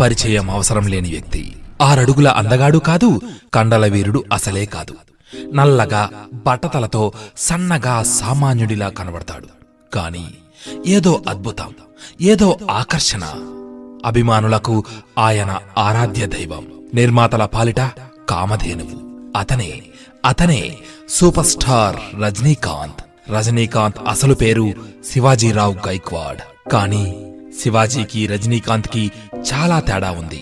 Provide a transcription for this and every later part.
పరిచయం అవసరం లేని వ్యక్తి. 6 అడుగుల అందగాడు కాదు, కండల వీరుడు అసలే కాదు. నల్లగా బట్టతలతో సన్నగా సామాన్యుడిలా కనబడతాడు. కాని ఏదో అద్భుతం, ఏదో ఆకర్షణ. అభిమానులకు ఆయన ఆరాధ్య దైవం, నిర్మాతల పాలిట కామధేనువు. అతనే సూపర్ స్టార్ రజనీకాంత్. రజనీకాంత్ అసలు పేరు శివాజీరావు గైక్వాడ్. కానీ శివాజీకి రజనీకాంత్కి చాలా తేడా ఉంది.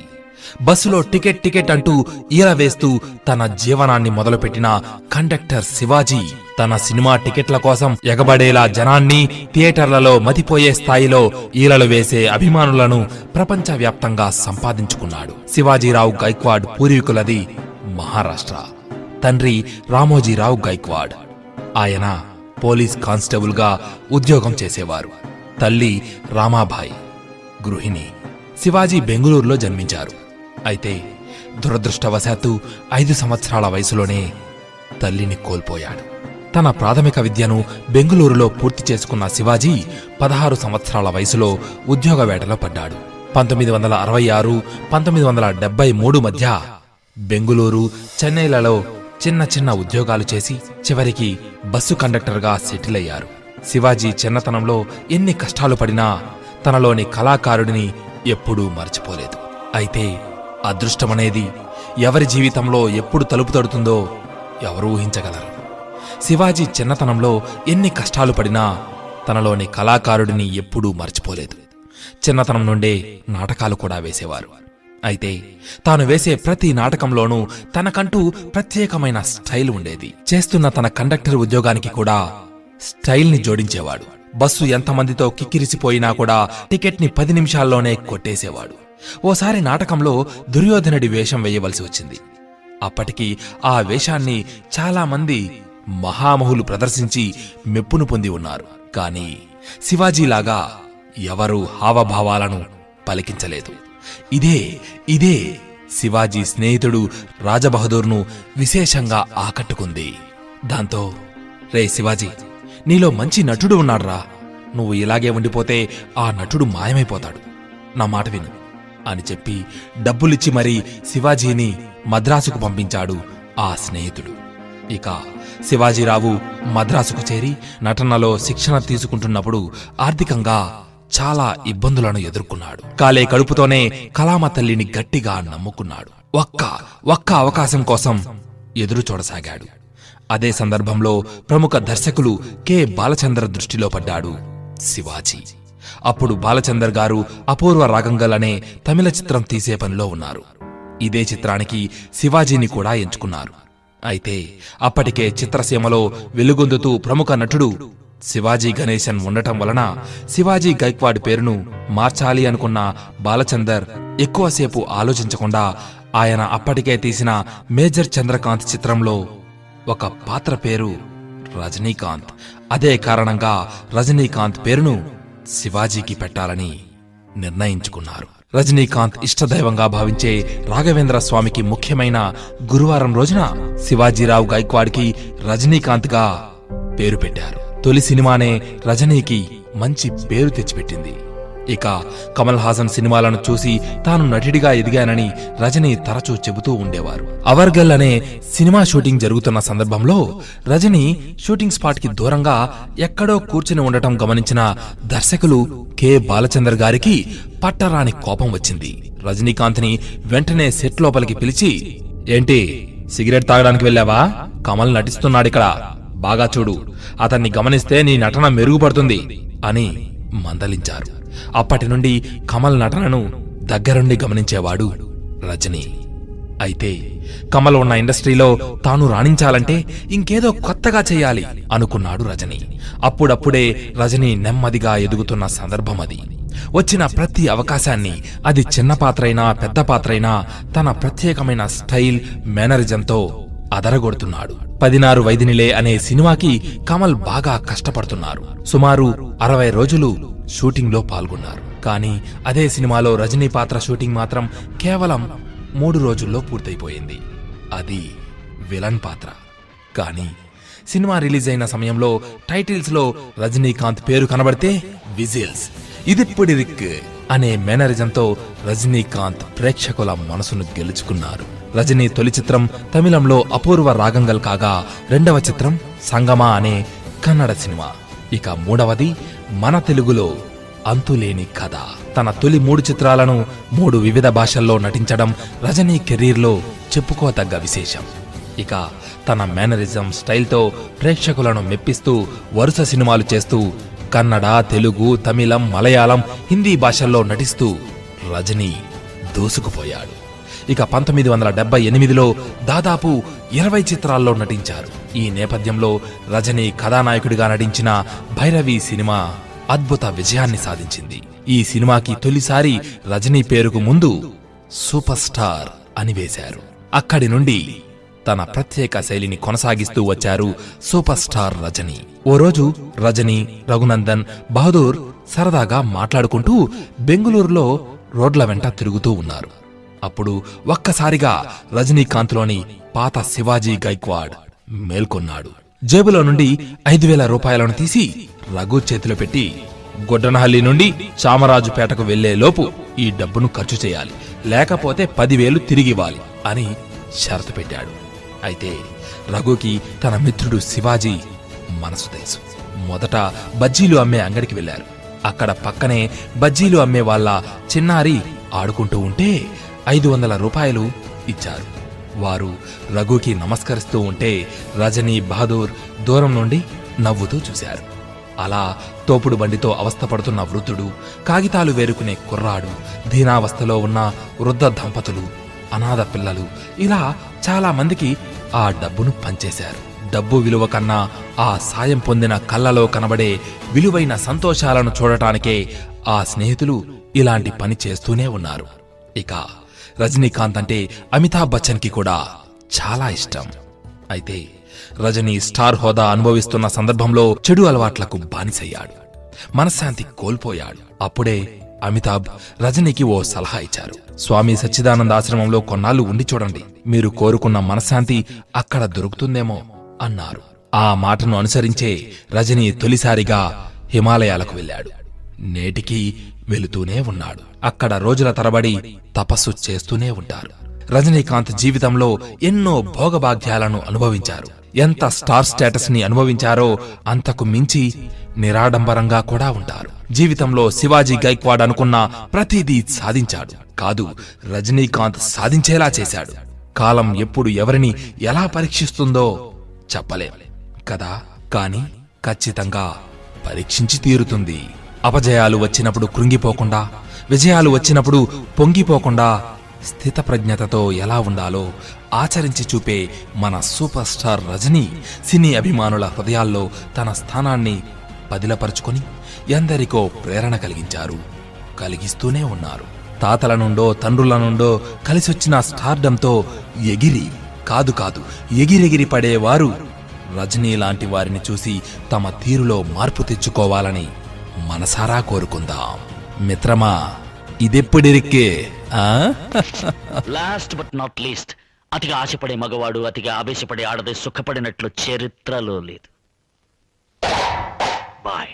బస్సులో టికెట్ అంటూ ఈల వేస్తూ తన జీవనాన్ని మొదలుపెట్టిన కండక్టర్ శివాజీ తన సినిమా టికెట్ల కోసం ఎగబడేలా జనాన్ని, థియేటర్లలో మతిపోయే స్థాయిలో ఈలలు వేసే అభిమానులను ప్రపంచవ్యాప్తంగా సంపాదించుకున్నాడు. శివాజీరావు గైక్వాడ్ పూర్వీకులది మహారాష్ట్ర. తండ్రి రామోజీరావు గైక్వాడ్. ఆయన పోలీస్ కానిస్టేబుల్ గా ఉద్యోగం చేసేవారు. తల్లి రామాబాయి గృహిణి. శివాజీ బెంగుళూరులో జన్మించారు. అయితే దురదృష్టవశాత్తు 5 సంవత్సరాల వయసులోనే తల్లిని కోల్పోయాడు. తన ప్రాథమిక విద్యను బెంగుళూరులో పూర్తి చేసుకున్న శివాజీ 16 సంవత్సరాల వయసులో ఉద్యోగ వేటలో పడ్డాడు. 1966, 1973 మధ్య బెంగుళూరు, చెన్నైలలో చిన్న ఉద్యోగాలు చేసి చివరికి బస్సు కండక్టర్గా సెటిల్ అయ్యారు. శివాజీ చిన్నతనంలో ఎన్ని కష్టాలు పడినా తనలోని కళాకారుడిని ఎప్పుడూ మర్చిపోలేదు. అయితే అదృష్టమనేది ఎవరి జీవితంలో ఎప్పుడు తలుపు తడుతుందో ఎవరు ఊహించగలరు. శివాజీ చిన్నతనంలో ఎన్ని కష్టాలు పడినా తనలోని కళాకారుడిని ఎప్పుడూ మర్చిపోలేదు. చిన్నతనం నుండే నాటకాలు కూడా వేసేవారు. అయితే తాను వేసే ప్రతి నాటకంలోనూ తనకంటూ ప్రత్యేకమైన స్టైల్ ఉండేది. చేస్తున్న తన కండక్టర్ ఉద్యోగానికి కూడా స్టైల్ని జోడించేవాడు. బస్సు ఎంతమందితో కిక్కిరిసిపోయినా కూడా టికెట్ని 10 నిమిషాల్లోనే కొట్టేసేవాడు. ఓసారి నాటకంలో దుర్యోధనుడి వేషం వేయవలసి వచ్చింది. అప్పటికి ఆ వేషాన్ని చాలామంది మహామహులు ప్రదర్శించి మెప్పును పొంది ఉన్నారు. కాని శివాజీలాగా ఎవరూ హావభావాలను పలికించలేదు. ఇదే శివాజీ స్నేహితుడు రాజబహదూర్ను విశేషంగా ఆకట్టుకుంది. దాంతో, రే శివాజీ, నీలో మంచి నటుడు ఉన్నాడ్రా, నువ్వు ఇలాగే ఉండిపోతే ఆ నటుడు మాయమైపోతాడు, నా మాట విను అని చెప్పి డబ్బులిచ్చి మరీ శివాజీని మద్రాసుకు పంపించాడు ఆ స్నేహితుడు. ఇక శివాజీరావు మద్రాసుకు చేరి నటనలో శిక్షణ తీసుకుంటున్నప్పుడు ఆర్థికంగా చాలా ఇబ్బందులను ఎదుర్కొన్నాడు. కాలే కడుపుతోనే కళామ తల్లిని గట్టిగా నమ్ముకున్నాడు. ఒక్క అవకాశం కోసం ఎదురు చూడసాగాడు. అదే సందర్భంలో ప్రముఖ దర్శకులు కె. బాలచందర్ దృష్టిలో పడ్డాడు శివాజీ. అప్పుడు బాలచందర్ గారు అపూర్వ రాగంగల్ అనే తమిళ చిత్రం తీసే పనిలో ఉన్నారు. ఇదే చిత్రానికి శివాజీని కూడా ఎంచుకున్నారు. అయితే అప్పటికే చిత్రసీమలో వెలుగొందుతూ ప్రముఖ నటుడు శివాజీ గణేశన్ ఉండటం వలన శివాజీ గైక్వాడ్ పేరును మార్చాలి అనుకున్న బాలచందర్ ఎక్కువసేపు ఆలోచించకుండా ఆయన అప్పటికే తీసిన మేజర్ చంద్రకాంత్ చిత్రంలో ఒక పాత్ర పేరు రజనీకాంత్. అదే కారణంగా రజనీకాంత్ పేరును శివాజీకి పెట్టాలని నిర్ణయించుకున్నారు. రజనీకాంత్ ఇష్టదైవంగా భావించే రాఘవేంద్ర స్వామికి ముఖ్యమైన గురువారం రోజున శివాజీరావు గైక్వాడ్కి రజనీకాంత్గా పేరు పెట్టారు. తొలి సినిమానే రజనీకి మంచి పేరు తెచ్చిపెట్టింది. ఇక కమల్ హాసన్ సినిమాలను చూసి తాను నటుడిగా ఎదిగానని రజనీ తరచూ చెబుతూ ఉండేవారు. అవర్గల్ అనే సినిమా షూటింగ్ జరుగుతున్న సందర్భంలో రజనీ షూటింగ్ స్పాట్ కి దూరంగా ఎక్కడో కూర్చుని ఉండటం గమనించిన దర్శకులు కె. బాలచందర్ గారికి పట్టరాని కోపం వచ్చింది. రజనీకాంత్ ని వెంటనే సెట్ లోపలికి పిలిచి, ఏంటి సిగరెట్ తాగడానికి వెళ్ళావా? కమల్ నటిస్తున్నాడిక్కడ, బాగా చూడు, అతన్ని గమనిస్తే నీ నటన మెరుగుపడుతుంది అని మందలించారు. అప్పటి నుండి కమల్ నటనను దగ్గరుండి గమనించేవాడు రజనీ. అయితే కమల్ ఉన్న ఇండస్ట్రీలో తాను రాణించాలంటే ఇంకేదో కొత్తగా చెయ్యాలి అనుకున్నాడు రజనీ. అప్పుడప్పుడే రజనీ నెమ్మదిగా ఎదుగుతున్న సందర్భం అది. వచ్చిన ప్రతి అవకాశాన్ని, అది చిన్న పాత్రైనా పెద్ద పాత్రైనా, తన ప్రత్యేకమైన స్టైల్, మేనరిజంతో అదరగొడుతున్నాడు. 16 వైదినిలే అనే సినిమాకి కమల్ బాగా కష్టపడుతున్నారు. సుమారు 60 రోజులు షూటింగ్ లో పాల్గొన్నారు. కానీ అదే సినిమాలో రజనీ పాత్ర షూటింగ్ మాత్రం కేవలం 3 రోజుల్లో పూర్తయిపోయింది. అది విలన్ పాత్ర. కానీ సినిమా రిలీజ్ అయిన సమయంలో టైటిల్స్ లో రజనీకాంత్ పేరు కనబడితే విజిల్స్, ఇదిప్పుడిరిక్ అనే మేనరిజంతో రజనీకాంత్ ప్రేక్షకుల మనసును గెలుచుకున్నారు. రజనీ తొలి చిత్రం తమిళంలో అపూర్వ రాగంగల్ కాగా, రెండవ చిత్రం సంగమా అనే కన్నడ సినిమా, ఇక మూడవది మన తెలుగులో అంతులేని కథ. తన తొలి 3 చిత్రాలను 3 వివిధ భాషల్లో నటించడం రజనీ కెరీర్లో చెప్పుకోదగ్గ విశేషం. ఇక తన మేనరిజం స్టైల్తో ప్రేక్షకులను మెప్పిస్తూ వరుస సినిమాలు చేస్తూ కన్నడ, తెలుగు, తమిళం, మలయాళం, హిందీ భాషల్లో నటిస్తూ రజనీ దూసుకుపోయాడు. ఇక 1978లో దాదాపు 20 చిత్రాల్లో నటించారు. ఈ నేపథ్యంలో రజనీ కథానాయకుడిగా నటించిన భైరవి సినిమా అద్భుత విజయాన్ని సాధించింది. ఈ సినిమాకి తొలిసారి రజనీ పేరుకు ముందు సూపర్ స్టార్ అని వేశారు. అక్కడి నుండి తన ప్రత్యేక శైలిని కొనసాగిస్తూ వచ్చారు సూపర్ స్టార్ రజనీ. ఓ రోజు రజనీ, రఘునందన్, బహదూర్ సరదాగా మాట్లాడుకుంటూ బెంగుళూరులో రోడ్ల వెంట తిరుగుతూ ఉన్నారు. అప్పుడు ఒక్కసారిగా రజనీకాంత్లోని పాత శివాజీ గైక్వాడ్ మేల్కొన్నాడు. జేబులో నుండి 5,000 రూపాయలను తీసి రఘు చేతిలో పెట్టి, గొడ్డనహల్లి నుండి చామరాజుపేటకు వెళ్లే లోపు ఈ డబ్బును ఖర్చు చేయాలి, లేకపోతే 10,000 తిరిగివ్వాలి అని షరతు పెట్టాడు. అయితే రఘుకి తన మిత్రుడు శివాజీ మనసు తెలుసు. మొదట బజ్జీలు అమ్మే అంగడికి వెళ్లారు. అక్కడ పక్కనే బజ్జీలు అమ్మే వాళ్ళ చిన్నారి ఆడుకుంటూ ఉంటే 500 రూపాయలు ఇచ్చారు. వారు రఘుకి నమస్కరిస్తూ ఉంటే రజనీ, బహదూర్ దూరం నుండి నవ్వుతూ చూశారు. అలా తోపుడు బండితో అవస్థపడుతున్న వృద్ధుడు, కాగితాలు వేరుకునే కుర్రాడు, దీనావస్థలో ఉన్న వృద్ధ దంపతులు, అనాథ పిల్లలు, ఇలా చాలా మందికి ఆ డబ్బును పంచేశారు. డబ్బు విలువ కన్నా ఆ సాయం పొందిన కళ్ళలో కనబడే విలువైన సంతోషాలను చూడటానికే ఆ స్నేహితులు ఇలాంటి పని చేస్తూనే ఉన్నారు. ఇక రజనీకాంత్ అంటే అమితాబ్ బచ్చన్ కి కూడా చాలా ఇష్టం. అయితే రజనీ స్టార్ హోదా అనుభవిస్తున్న సందర్భంలో చెడు అలవాట్లకు బానిసయ్యాడు, మనశ్శాంతి కోల్పోయాడు. అప్పుడే అమితాబ్ రజనీకి ఓ సలహా ఇచ్చారు. స్వామి సచ్చిదానంద ఆశ్రమంలో కొన్నాళ్లు ఉండి చూడండి, మీరు కోరుకున్న మనశ్శాంతి అక్కడ దొరుకుతుందేమో అన్నారు. ఆ మాటను అనుసరించే రజనీ తొలిసారిగా హిమాలయాలకు వెళ్ళాడు. నేటికి వెళుతూనే ఉన్నాడు. అక్కడ రోజుల తరబడి తపస్సు చేస్తూనే ఉంటారు. రజనీకాంత్ జీవితంలో ఎన్నో భోగభాగ్యాలను అనుభవించారు. ఎంత స్టార్ స్టేటస్ ని అనుభవించారో అంతకు మించి నిరాడంబరంగా కూడా ఉంటారు. జీవితంలో శివాజీ గైక్వాడ్ అనుకున్న ప్రతిదీ సాధించాడు. కాదు, రజనీకాంత్ సాధించేలా చేశాడు. కాలం ఎప్పుడు ఎవరిని ఎలా పరీక్షిస్తుందో చెప్పలేం కదా, కాని ఖచ్చితంగా పరీక్షించి తీరుతుంది. అపజయాలు వచ్చినప్పుడు కృంగిపోకుండా, విజయాలు వచ్చినప్పుడు పొంగిపోకుండా స్థితప్రజ్ఞతతో ఎలా ఉండాలో ఆచరించి చూపే మన సూపర్ స్టార్ రజనీ సినీ అభిమానుల హృదయాల్లో తన స్థానాన్ని పదిలపరుచుకొని ఎందరికో ప్రేరణ కలిగిస్తూనే ఉన్నారు. తాతల నుండో తండ్రుల నుండో కలిసొచ్చిన స్టార్డంతో ఎగిరెగిరి పడేవారు రజనీ లాంటి వారిని చూసి తమ తీరులో మార్పు తెచ్చుకోవాలని మనసారా కోరుకుందాం. మిత్రమా, ఇదెప్పుడిరిక్కే? లాస్ట్ బట్ నాట్ లీస్ట్, అతిగా ఆశపడే మగవాడు, అతిగా ఆవేశపడే ఆడది సుఖపడినట్లు చరిత్రలో లేదు. బాయ్.